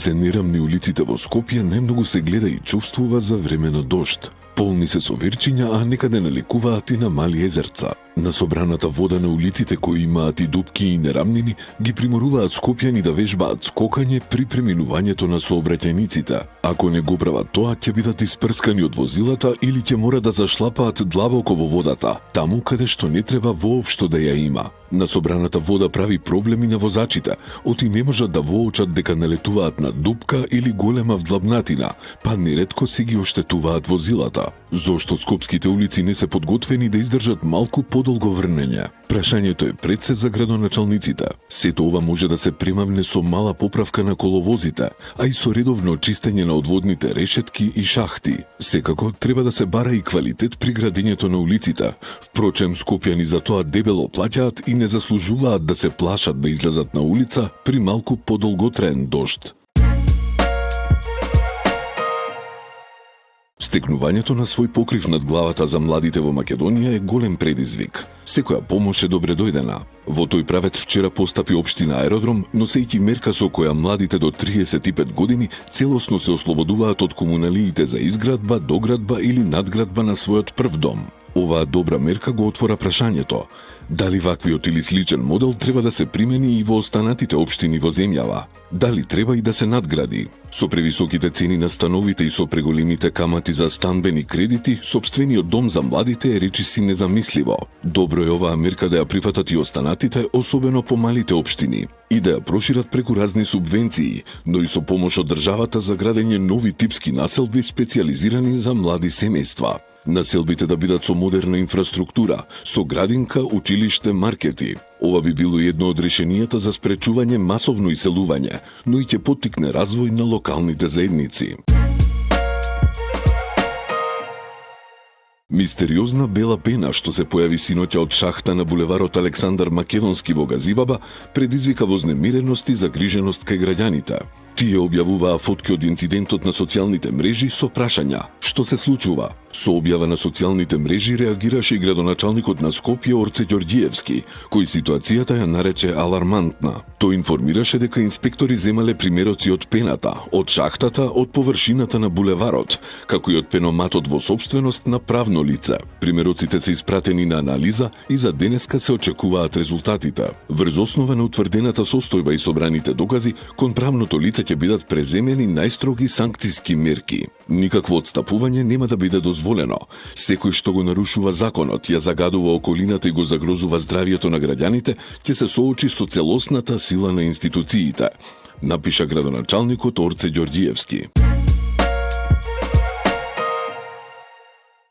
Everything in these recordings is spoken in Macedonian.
се нерамни улиците во Скопје, најмногу се гледа и чувствува за време на дожд. Полни се со вирчиња, а некаде наликуваат и на мали езерца. На собраната вода на улиците кои имаат и дупки и нерамнини, ги приморуваат скопјани да вежбаат скокање при преминувањето на сообраќајниците. Ако не го прават тоа, ќе бидат испрскани од возилата или ќе мора да зашлапаат длабоко во водата, таму каде што не треба воопшто да ја има. На собраната вода прави проблеми на возачите, оти не можат да воочат дека налетуваат на дупка или голема вдлабнатина, па неретко си ги оштетуваат возилата. Зошто скопските улици не се подготвени да издржат малку подолго врнење? Прашањето е пред се за градоначалниците. Сето ова може да се премавне со мала поправка на коловозите, а и со редовно чистење на одводните решетки и шахти. Секако треба да се бара и квалитет при градењето на улиците. Впрочем, скопјани за тоа дебело плаќаат и не заслужуваат да се плашат да излезат на улица при малку подолготраен дожд. Стекнувањето на свој покрив над главата за младите во Македонија е голем предизвик. Секоја помош е добре дојдена. Во тој правец вчера постапи општина Аеродром, носејќи мерка со која младите до 35 години целосно се ослободуваат од комуналиите за изградба, доградба или надградба на својот прв дом. Оваа добра мерка го отвора прашањето: дали ваквиот или сличен модел треба да се примени и во останатите општини во земјава? Дали треба и да се надгради? Со превисоките цени на становите и со преголемите камати за станбени кредити, сопствениот дом за младите е речиси незамисливо. Добро е оваа мерка да ја прифатат и останатите, особено по малите општини, и да ја прошират преку разни субвенции, но и со помош од државата за градење нови типски населби специјализирани за млади семејства. Населбите да бидат со модерна инфраструктура, со градинка, училиште, маркети. Ова би било едно од решенијата за спречување масовно иселување, но и ќе поттикне развој на локалните заедници. Мистериозна бела пена што се појави синоќа од шахта на булеварот Александар Македонски во Газибаба предизвика вознемиреност и загриженост кај граѓаните. Тие објавуваа фотки од инцидентот на социјалните мрежи со прашања: што се случува? Со објава на социјалните мрежи реагираше и градоначалникот на Скопје Орце Ѓорѓиевски, кој ситуацијата ја нарече алармантна. Тој информираше дека инспектори земале примероци од пената, од шахтата, од површината на булеварот, како и од пеноматот во сопственост на правно лице. Примероците се испратени на анализа и за денеска се очекуваат резултатите. Врз основа на утврдената состојба и собраните докази, кон правното лице ќе бидат преземени најстроги санкциски мерки. Никакво отстапување нема да биде дозволено. Секој што го нарушува законот, ја загадува околината и го загрозува здравието на граѓаните, ќе се соочи со целосната сила на институциите, напиша градоначалникот Орце Ѓорѓиевски.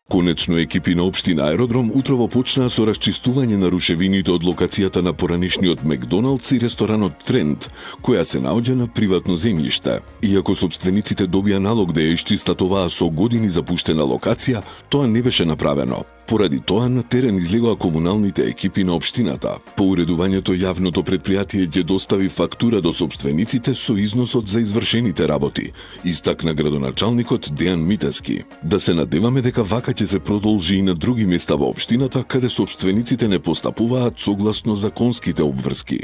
Конечно, екипи на општина Аеродром утрово почнаа со расчистување на рушевините од локацијата на поранешниот Макдоналдс и ресторанот Тренд, која се наоѓа на приватно земјиште. Иако собствениците добија налог да ја исчистат оваа со години запуштена локација, тоа не беше направено. Поради тоа на терен излегоа комуналните екипи на општината. По уредувањето јавното претпријатие ќе достави фактура до собствениците со износот за извршените работи, истакна градоначалникот Дејан Митески. Да се надеваме дека вака ќе се продолжи и на други места во општината каде собствениците не постапуваат согласно законските обврски.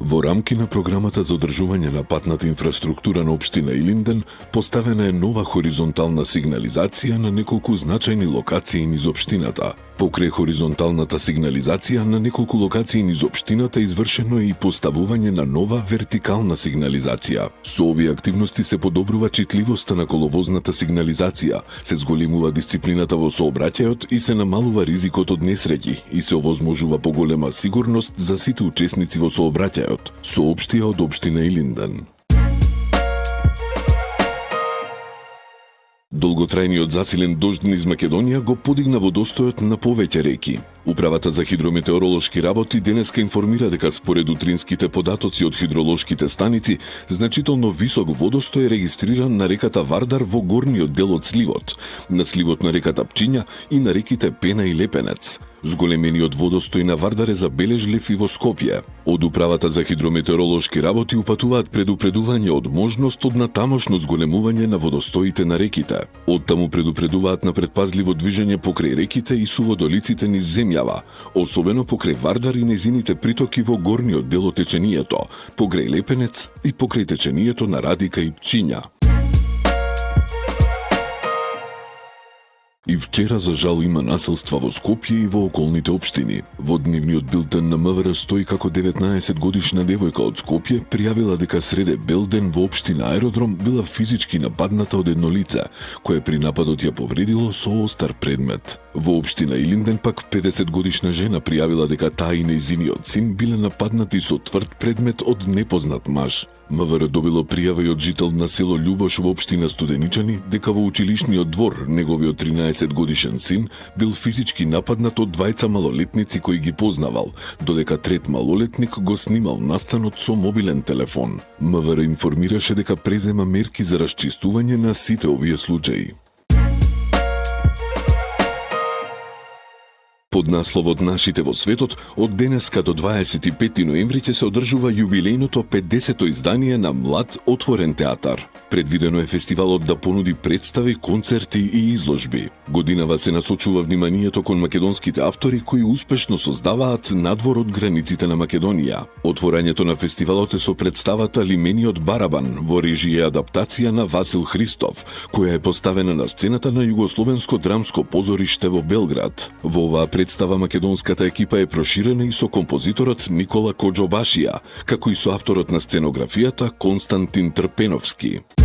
Во рамки на програмата за одржување на патната инфраструктура на општина Илинден поставена е нова хоризонтална сигнализација на неколку значајни локации низ општината. Покрај хоризонталната сигнализација на неколку локации низ општината извршено е и поставување на нова вертикална сигнализација. Со овие активности се подобрува читливоста на коловозната сигнализација, се зголемува дисциплината во сообраќајот и се намалува ризикот од несреќи и се овозможува поголема сигурност за сите учесници во сообраќајот, соопштија од општина Илинден. Долготрајниот засилен дожд низ Македонија го подигна водостојот на повеќе реки. Управата за хидрометеоролошки работи денеска информира дека според утринските податоци од хидролошките станици, значително висок водостој е регистриран на реката Вардар во горниот дел од сливот, на сливот на реката Пчиња и на реките Пена и Лепенец. Зголемениот водостој на Вардар е забележлив и во Скопје. Од управата за хидрометеоролошки работи упатуваат предупредување од можност од натамошно зголемување на водостоите на реките. Оттаму предупредуваат на предпазливо движење покрај реките и суводолиците низ земјава, особено покрај Вардар и незините притоки во горниот дел од теченијето, покрај Лепенец и покрај теченијето на Радика и Пчиња. И вчера, за жал, има насилства во Скопје и во околните општини. Во дневниот билтен на МВР стои како 19-годишна девојка од Скопје пријавила дека среде Белден во општина Аеродром била физички нападната од едно лице, кое при нападот ја повредило со остар предмет. Во општина Илинден пак 50-годишна жена пријавила дека таа и нејзиниот син биле нападнати со тврд предмет од непознат маж. МВР добило пријава и од жител на село Љубош во општина Студеничани дека во училишниот двор неговиот 13-годишен син бил физички нападнат од двајца малолетници кои ги познавал, додека трет малолетник го снимал настанот со мобилен телефон. МВР информираше дека презема мерки за расчистување на сите овие случаи. Под насловот Нашите во светот, од денеска до 25 ноември ќе се одржува јубилејното 50-то издание на Млад отворен театар. Предвидено е фестивалот да понуди представи, концерти и изложби. Годинава се насочува вниманието кон македонските автори кои успешно создаваат надвор од границите на Македонија. Отворањето на фестивалот е со представата Лимениот барабан во режија и адаптација на Васил Христов, која е поставена на сцената на Југословенско драмско позориште во Белград. Во оваа представа македонската екипа е проширена и со композиторот Никола Коџобашија, како и со авторот на сценографијата Константин Трпеновски.